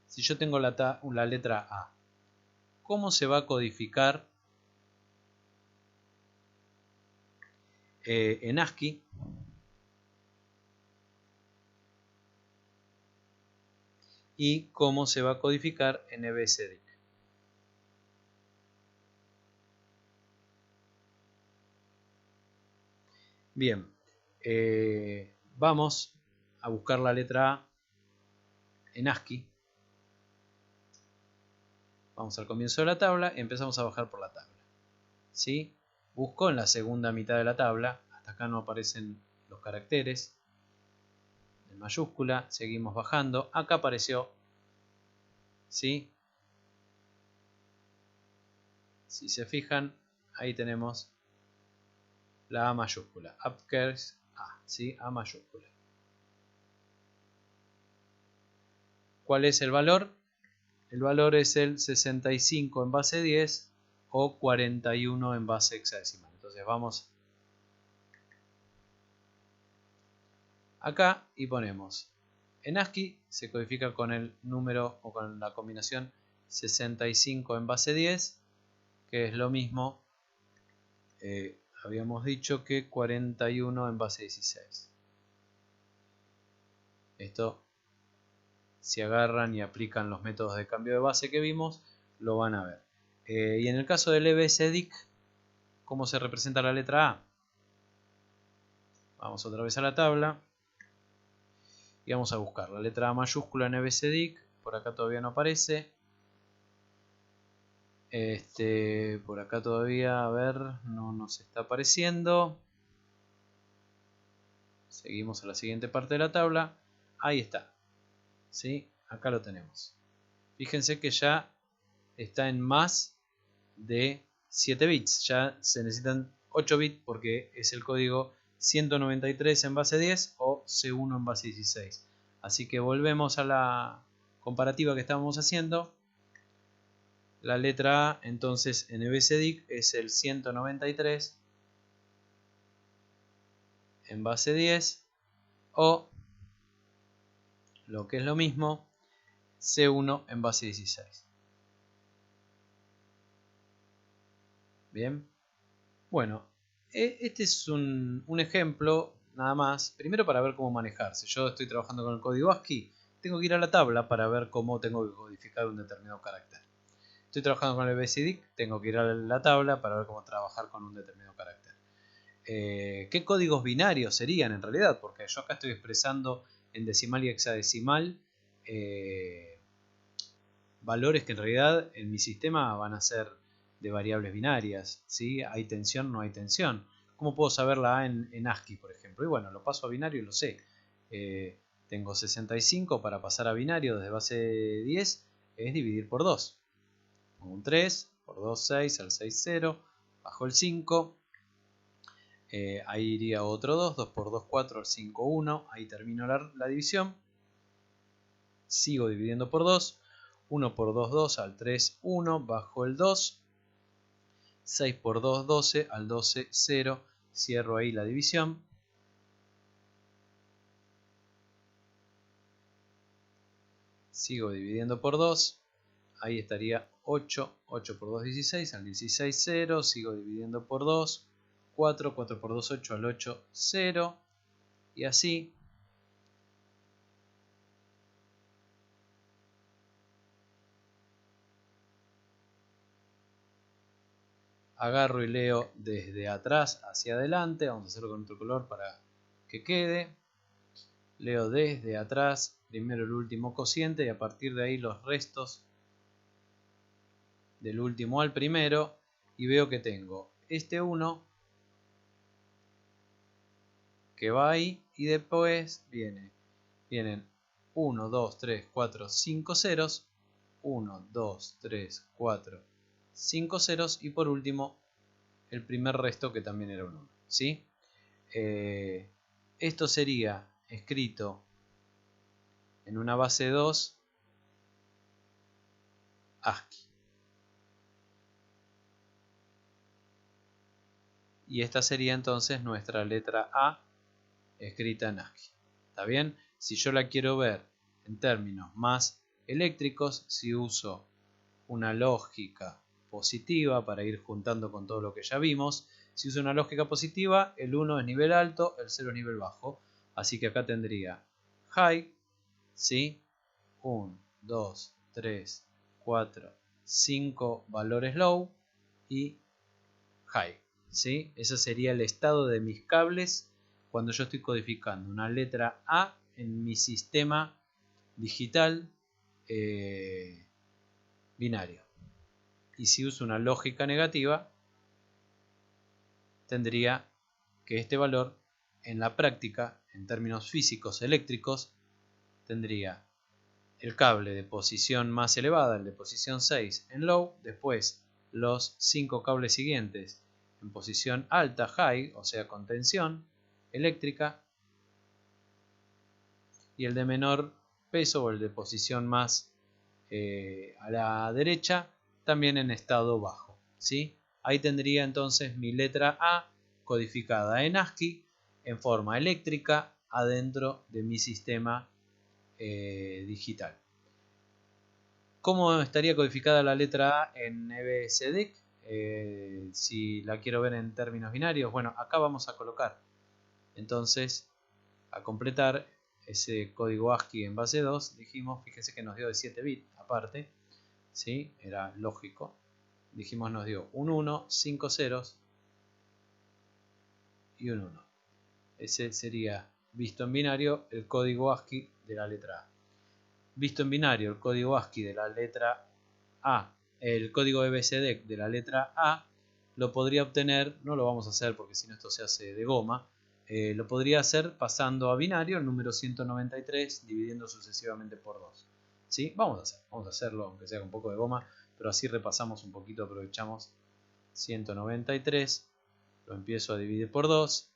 Si yo tengo la letra A, ¿cómo se va a codificar en ASCII? Y cómo se va a codificar en EBCDIC. Bien, vamos a buscar la letra A en ASCII. Vamos al comienzo de la tabla y empezamos a bajar por la tabla. ¿Sí? Busco en la segunda mitad de la tabla, hasta acá no aparecen los caracteres en mayúscula, seguimos bajando, acá apareció, ¿sí? Si se fijan, ahí tenemos la A mayúscula, uppercase A, ¿sí? A mayúscula. ¿Cuál es el valor? El valor es el 65 en base 10 o 41 en base hexadecimal. Entonces vamos acá y ponemos en ASCII se codifica con el número o con la combinación 65 en base 10, que es lo mismo, habíamos dicho que 41 en base 16. Esto, si agarran y aplican los métodos de cambio de base que vimos, lo van a ver. Y en el caso del EBCDIC, ¿cómo se representa la letra A? Vamos otra vez a la tabla y vamos a buscar la letra A mayúscula en EBCDIC. Por acá todavía no aparece. Por acá todavía, a ver, no nos está apareciendo. Seguimos a la siguiente parte de la tabla. Ahí está. ¿Sí? Acá lo tenemos. Fíjense que ya está en más de 7 bits. Ya se necesitan 8 bits porque es el código 193 en base 10 o C1 en base 16. Así que volvemos a la comparativa que estábamos haciendo. La letra A entonces en EBCDIC es el 193 en base 10 o, lo que es lo mismo, C1 en base 16. Bien, bueno, este es un ejemplo nada más, primero para ver cómo manejarse. Yo estoy trabajando con el código ASCII, tengo que ir a la tabla para ver cómo tengo que codificar un determinado carácter. Estoy trabajando con el EBCDIC, tengo que ir a la tabla para ver cómo trabajar con un determinado carácter. ¿Qué códigos binarios serían en realidad? Porque yo acá estoy expresando en decimal y hexadecimal valores que en realidad en mi sistema van a ser de variables binarias, ¿sí? Hay tensión, no hay tensión. ¿Cómo puedo saber la A en ASCII, por ejemplo? Y bueno, lo paso a binario y lo sé. Tengo 65 para pasar a binario desde base 10, es dividir por 2. Un 3, por 2, 6, al 6, 0, bajo el 5. Ahí iría otro 2, 2 por 2, 4, al 5, 1. Ahí termino la división. Sigo dividiendo por 2. 1 por 2, 2, al 3, 1, bajo el 2. 6 por 2, 12, al 12, 0. Cierro ahí la división. Sigo dividiendo por 2. Ahí estaría 8. 8 por 2, 16, al 16, 0. Sigo dividiendo por 2. 4, 4 por 2, 8, al 8, 0. Y así. Agarro y leo desde atrás hacia adelante. Vamos a hacerlo con otro color para que quede. Leo desde atrás primero el último cociente y a partir de ahí los restos del último al primero. Y veo que tengo este 1 que va ahí y después vienen 1, 2, 3, 4, 5 ceros. 1, 2, 3, 4, 5 ceros y por último el primer resto que también era un 1, ¿sí? Esto sería escrito en una base 2 ASCII. y esta sería entonces nuestra letra A escrita en ASCII. ¿Está bien? Si yo la quiero ver en términos más eléctricos, si uso una lógica positiva para ir juntando con todo lo que ya vimos, si uso una lógica positiva, el 1 es nivel alto, el 0 es nivel bajo. Así que acá tendría high, ¿sí? 1, 2, 3, 4, 5 valores low y high, ¿sí? Ese sería el estado de mis cables cuando yo estoy codificando una letra A en mi sistema digital binario. Y si uso una lógica negativa, tendría que este valor en la práctica, en términos físicos eléctricos, tendría el cable de posición más elevada, el de posición 6 en low, después los 5 cables siguientes en posición alta, high, o sea con tensión eléctrica, y el de menor peso o el de posición más a la derecha también en estado bajo, ¿sí? Ahí tendría entonces mi letra A codificada en ASCII en forma eléctrica adentro de mi sistema digital. ¿Cómo estaría codificada la letra A en EBCDIC? Si la quiero ver en términos binarios, bueno, acá vamos a colocar entonces a completar ese código ASCII en base 2. Dijimos, fíjense que nos dio de 7 bits aparte, ¿sí? Era lógico. Dijimos nos dio un 1, 5 ceros y un 1. Ese sería, visto en binario, el código ASCII de la letra A. Visto en binario, el código ASCII de la letra A, el código EBCDIC de la letra A, lo podría obtener, no lo vamos a hacer porque si no esto se hace de goma, lo podría hacer pasando a binario el número 193, dividiendo sucesivamente por 2. ¿Sí? Vamos a hacerlo, aunque sea con un poco de goma, pero así repasamos un poquito, aprovechamos 193, lo empiezo a dividir por 2,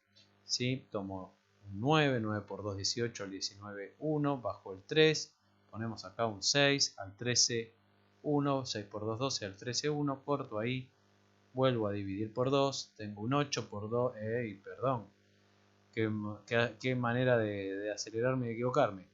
¿sí? Tomo un 9, 9 por 2, 18, al 19, 1, bajo el 3, ponemos acá un 6, al 13, 1, 6 por 2, 12, al 13, 1, corto ahí, vuelvo a dividir por 2, tengo un 8 por 2, perdón, qué manera de acelerarme y de equivocarme.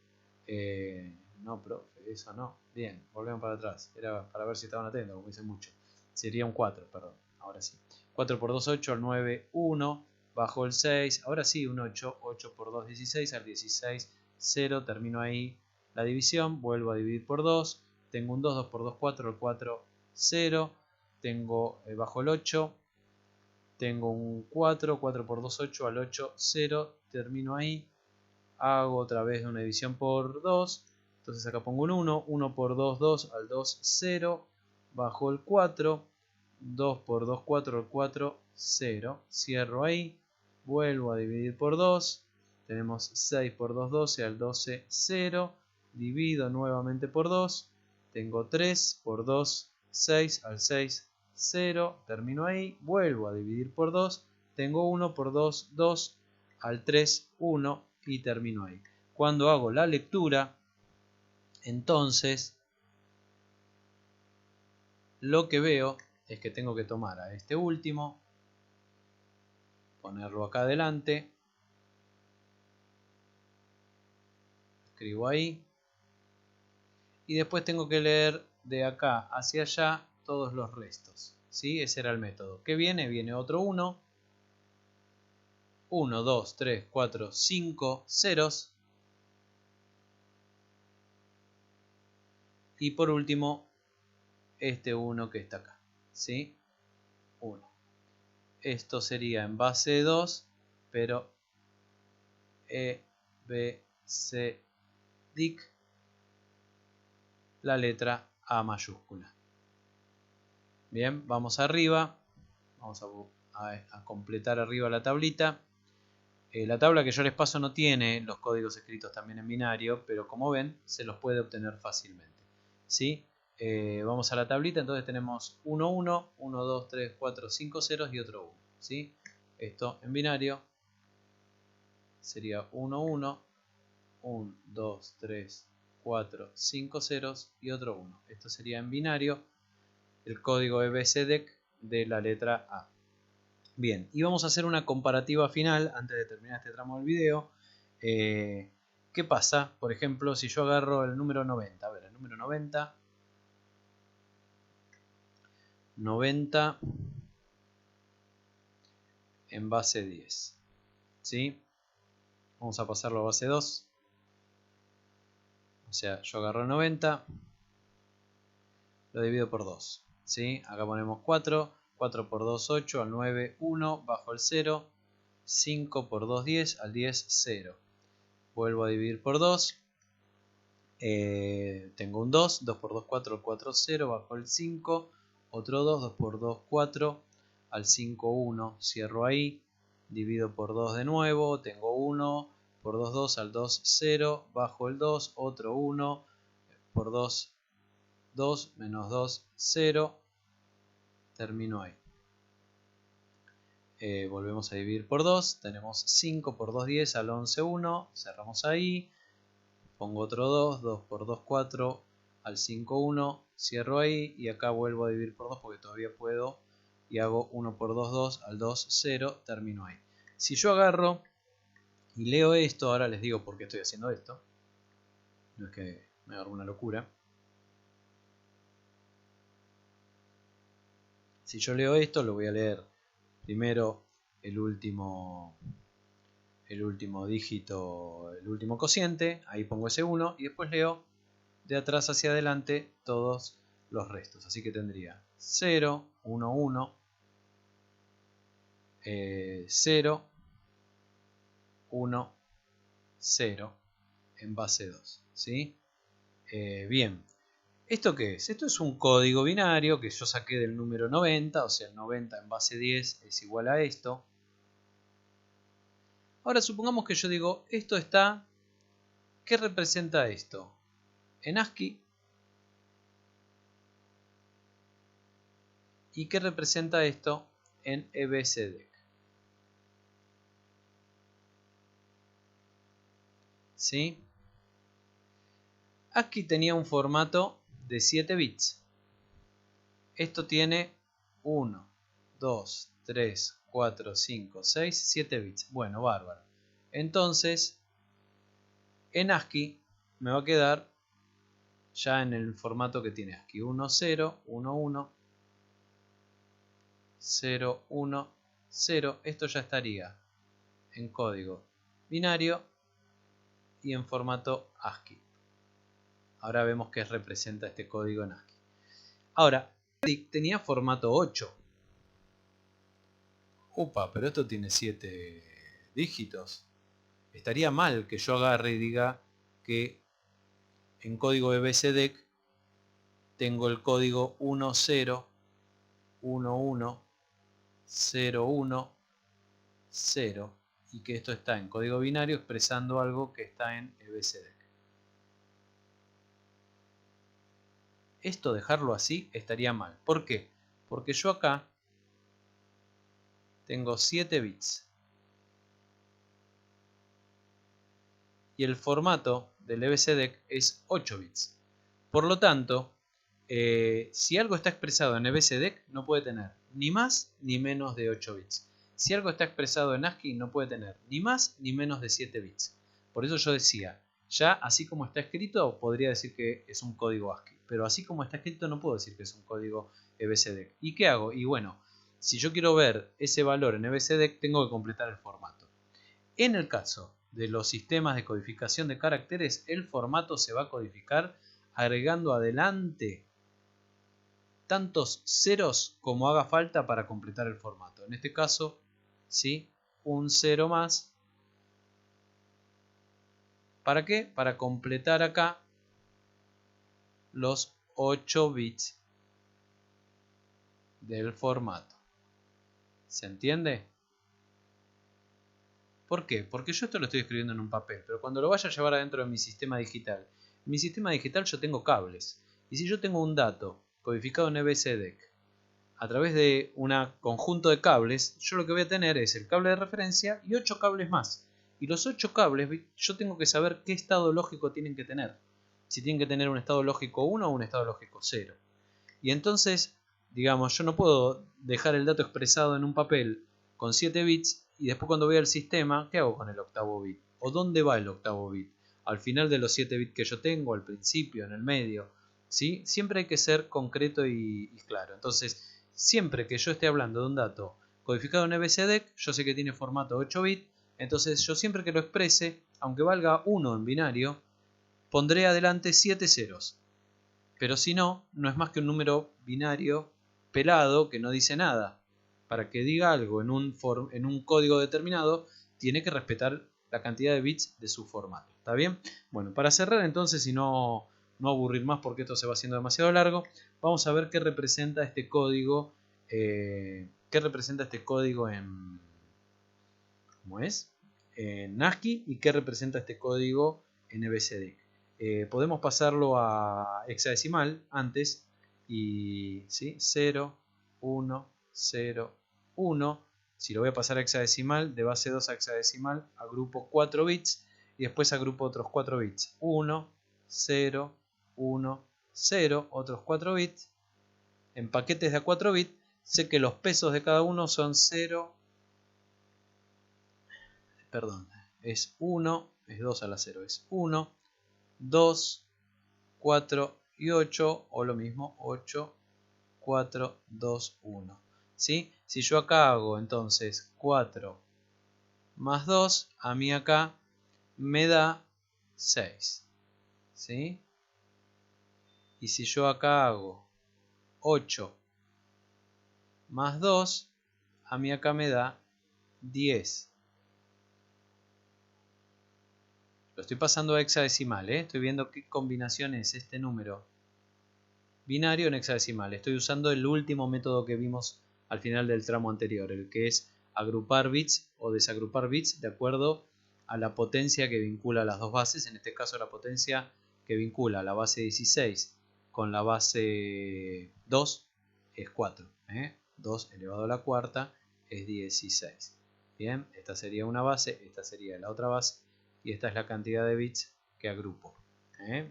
No, profe, eso no. Bien, volvemos para atrás. Era para ver si estaban atentos, como dicen mucho. Sería un 4, perdón. Ahora sí. 4 por 2, 8, al 9, 1. Bajo el 6. Ahora sí, un 8. 8 por 2, 16. Al 16, 0. Termino ahí la división. Vuelvo a dividir por 2. Tengo un 2. 2 por 2, 4. Al 4, 0. Tengo bajo el 8. Tengo un 4. 4 por 2, 8. Al 8, 0. Termino ahí. Hago otra vez una división por 2. Entonces acá pongo un 1. 1 por 2, 2. Al 2, 0. Bajo el 4. 2 por 2, 4. Al 4, 0. Cierro ahí. Vuelvo a dividir por 2. Tenemos 6 por 2, 12. Al 12, 0. Divido nuevamente por 2. Tengo 3 por 2, 6. Al 6, 0. Termino ahí. Vuelvo a dividir por 2. Tengo 1 por 2, 2. Al 3, 1. Y termino ahí. Cuando hago la lectura, entonces lo que veo es que tengo que tomar a este último, ponerlo acá adelante, escribo ahí, y después tengo que leer de acá hacia allá todos los restos, ¿sí? Ese era el método. ¿Qué viene? Viene otro 1, 1, 2, 3, 4, 5 ceros, y por último este 1 que está acá, ¿sí? 1. Esto sería en base 2, pero E, B, C, DIC, la letra A mayúscula. Bien, vamos arriba, vamos a completar arriba la tablita. La tabla que yo les paso no tiene los códigos escritos también en binario, pero como ven, se los puede obtener fácilmente, ¿sí? Vamos a la tablita, entonces tenemos 1, 1, 1, 2, 3, 4, 5 ceros y otro 1, ¿sí? Esto en binario sería 1, 1, 1, 2, 3, 4, 5 ceros y otro 1. Esto sería en binario el código EBCDIC de la letra A. Bien, y vamos a hacer una comparativa final antes de terminar este tramo del video. ¿Qué pasa? Por ejemplo, si yo agarro el número 90. A ver, el número 90 en base 10. ¿Sí? Vamos a pasarlo a base 2. O sea, yo agarro 90, lo divido por 2. ¿Sí? Acá ponemos 4. 4 por 2, 8. Al 9, 1. Bajo el 0. 5 por 2, 10. Al 10, 0. Vuelvo a dividir por 2. Tengo un 2. 2 por 2, 4. 4, 0. Bajo el 5. Otro 2. 2 por 2, 4. Al 5, 1. Cierro ahí. Divido por 2 de nuevo. Tengo 1. Por 2, 2. Al 2, 0. Bajo el 2. Otro 1. Por 2, 2. Menos 2, 0. Termino ahí. Volvemos a dividir por 2. Tenemos 5 por 2, 10. Al 11, 1. Cerramos ahí. Pongo otro 2. 2 por 2, 4. Al 5, 1. Cierro ahí. Y acá vuelvo a dividir por 2 porque todavía puedo. Y hago 1 por 2, 2. Al 2, 0. Termino ahí. Si yo agarro y leo esto, ahora les digo por qué estoy haciendo esto. No es que me haga una locura. Si yo leo esto, lo voy a leer primero el último dígito, el último cociente, ahí pongo ese 1 y después leo de atrás hacia adelante todos los restos. Así que tendría 0, 1, 1, 0, 1, 0 en base 2. ¿Sí? Bien. ¿Esto qué es? Esto es un código binario que yo saqué del número 90, o sea, el 90 en base 10 es igual a esto. Ahora supongamos que yo digo, esto está, ¿qué representa esto? En ASCII. ¿Y qué representa esto en EBCDIC? ¿Sí? ASCII tenía un formato de 7 bits. Esto tiene 1, 2, 3, 4, 5, 6, 7 bits. Bueno, bárbaro. Entonces, en ASCII me va a quedar ya en el formato que tiene ASCII. 1, 0, 1, 1, 0, 1, 0. Esto ya estaría en código binario y en formato ASCII. Ahora vemos qué representa este código en ASCII. Ahora, tenía formato 8. Upa, pero esto tiene 7 dígitos. Estaría mal que yo agarre y diga que en código EBCDIC tengo el código 10, 11, 01, 0 y que esto está en código binario expresando algo que está en EBCDIC. Esto dejarlo así estaría mal. ¿Por qué? Porque yo acá tengo 7 bits. Y el formato del EBCDIC es 8 bits. Por lo tanto, si algo está expresado en EBCDIC no puede tener ni más ni menos de 8 bits. Si algo está expresado en ASCII no puede tener ni más ni menos de 7 bits. Por eso yo decía, ya así como está escrito podría decir que es un código ASCII. Pero así como está escrito no puedo decir que es un código EBCDIC. ¿Y qué hago? Y bueno, si yo quiero ver ese valor en EBCDIC tengo que completar el formato. En el caso de los sistemas de codificación de caracteres, el formato se va a codificar agregando adelante tantos ceros como haga falta para completar el formato. En este caso, ¿sí? Un 0 más. ¿Para qué? Para completar acá los 8 bits del formato. ¿Se entiende? ¿Por qué? Porque yo esto lo estoy escribiendo en un papel, pero cuando lo vaya a llevar adentro de mi sistema digital, en mi sistema digital yo tengo cables. Y si yo tengo un dato codificado en EBCDIC a través de un conjunto de cables, yo lo que voy a tener es el cable de referencia y 8 cables más. Y los 8 cables yo tengo que saber qué estado lógico tienen que tener. Si tienen que tener un estado lógico 1 o un estado lógico 0. Y entonces, digamos, yo no puedo dejar el dato expresado en un papel con 7 bits y después cuando voy al sistema, ¿qué hago con el octavo bit? ¿O dónde va el octavo bit? ¿Al final de los 7 bits que yo tengo? ¿Al principio? ¿En el medio? ¿Sí? Siempre hay que ser concreto y claro. Entonces, siempre que yo esté hablando de un dato codificado en EBCDEC, yo sé que tiene formato 8 bits, entonces yo siempre que lo exprese, aunque valga 1 en binario, pondré adelante 7 ceros. Pero si no, no es más que un número binario pelado que no dice nada. Para que diga algo en un código determinado, tiene que respetar la cantidad de bits de su formato. ¿Está bien? Bueno, para cerrar entonces y no aburrir más porque esto se va haciendo demasiado largo, vamos a ver qué representa este código. En... ¿Cómo es? En ASCII y qué representa este código en EBCDIC. Podemos pasarlo a hexadecimal antes y ¿sí? 0, 1, 0, 1. Si lo voy a pasar a hexadecimal, de base 2 a hexadecimal, agrupo 4 bits y después agrupo otros 4 bits. 1, 0, 1, 0, otros 4 bits. En paquetes de a 4 bits, sé que los pesos de cada uno son 0, perdón, es 1, es 2 a la 0, es 1, 2, 4 y 8, o lo mismo, 8, 4, 2, 1. ¿Sí? Si yo acá hago entonces 4 más 2, a mí acá me da 6. ¿Sí? Y si yo acá hago 8 más 2, a mí acá me da 10. Lo estoy pasando a hexadecimal, estoy viendo qué combinación es este número binario en hexadecimal. Estoy usando el último método que vimos al final del tramo anterior, el que es agrupar bits o desagrupar bits de acuerdo a la potencia que vincula las dos bases. En este caso la potencia que vincula la base 16 con la base 2 es 4. 2 elevado a la cuarta es 16. Bien, esta sería una base, esta sería la otra base y esta es la cantidad de bits que agrupo.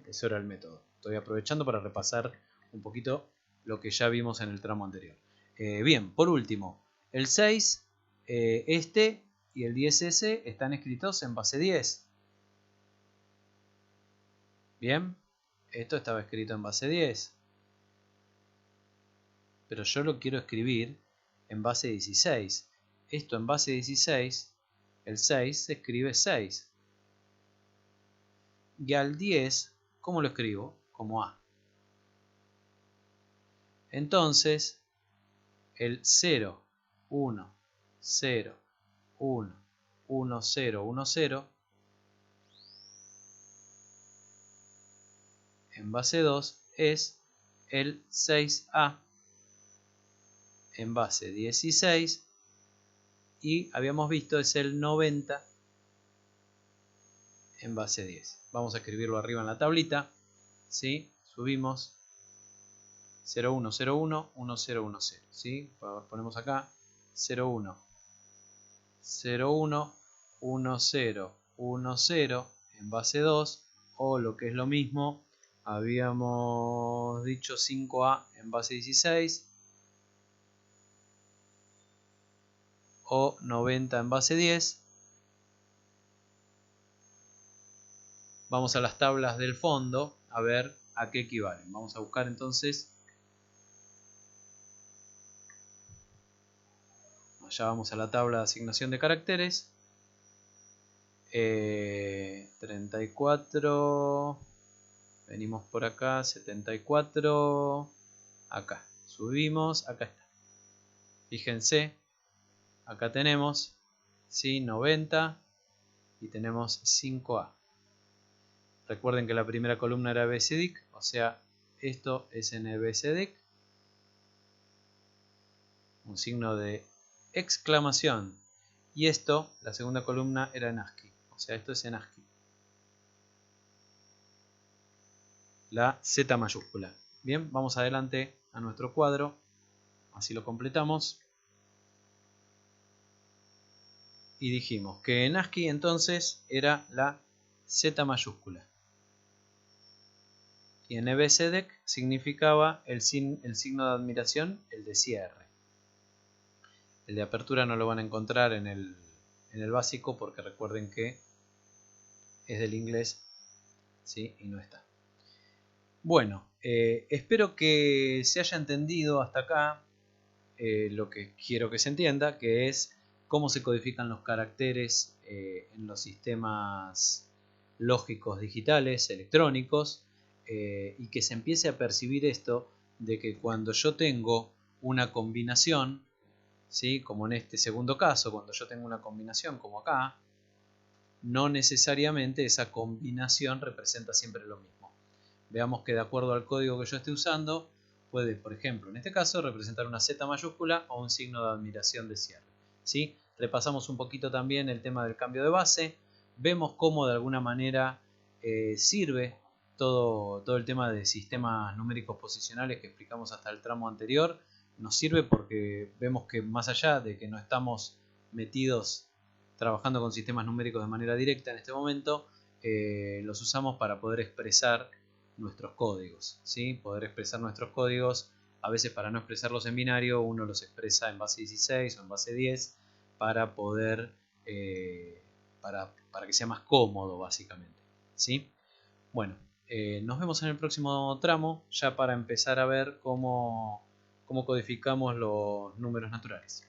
Eso era el método. Estoy aprovechando para repasar un poquito lo que ya vimos en el tramo anterior. Bien, por último, el 6, este y el 10S están escritos en base 10. Bien, esto estaba escrito en base 10. Pero yo lo quiero escribir en base 16. Esto en base 16, el 6 se escribe 6. Y al 10, ¿cómo lo escribo? Como A. Entonces, el 0, 1, 0, 1, 1, 0, 1, 0, en base 2 es el 6A en base 16 y habíamos visto es el 90 en base 10. Vamos a escribirlo arriba en la tablita, ¿sí? Subimos 01, 01, 10, 10, ¿sí? Ponemos acá 01, 01, 10, 10 en base 2, o lo que es lo mismo, habíamos dicho 5A en base 16 o 90 en base 10. Vamos a las tablas del fondo a ver a qué equivalen. Vamos a buscar entonces, allá vamos a la tabla de asignación de caracteres. 34, venimos por acá, 74, acá, subimos, acá está. Fíjense, acá tenemos, ¿sí? 90 y tenemos 5A. Recuerden que la primera columna era EBCDIC, o sea, esto es en EBCDIC. Un signo de exclamación. Y esto, la segunda columna, era en ASCII. O sea, esto es en ASCII. La Z mayúscula. Bien, vamos adelante a nuestro cuadro. Así lo completamos. Y dijimos que en ASCII entonces era la Z mayúscula. Y en EBCDIC significaba el signo de admiración, el de cierre. El de apertura no lo van a encontrar en el básico porque recuerden que es del inglés, ¿sí? Y no está. Bueno, espero que se haya entendido hasta acá lo que quiero que se entienda, que es cómo se codifican los caracteres en los sistemas lógicos digitales, electrónicos, y que se empiece a percibir esto de que cuando yo tengo una combinación, ¿sí? Como en este segundo caso, cuando yo tengo una combinación como acá, no necesariamente esa combinación representa siempre lo mismo. Veamos que de acuerdo al código que yo esté usando, puede, por ejemplo, en este caso, representar una Z mayúscula o un signo de admiración de cierre. ¿Sí? Repasamos un poquito también el tema del cambio de base. Vemos cómo de alguna manera sirve todo el tema de sistemas numéricos posicionales que explicamos hasta el tramo anterior. Nos sirve porque vemos que más allá de que no estamos metidos trabajando con sistemas numéricos de manera directa en este momento, los usamos para poder expresar nuestros códigos, ¿sí? Poder expresar nuestros códigos, a veces para no expresarlos en binario, uno los expresa en base 16 o en base 10 para poder, para que sea más cómodo básicamente, ¿sí? Bueno, nos vemos en el próximo tramo, ya para empezar a ver cómo codificamos los números naturales.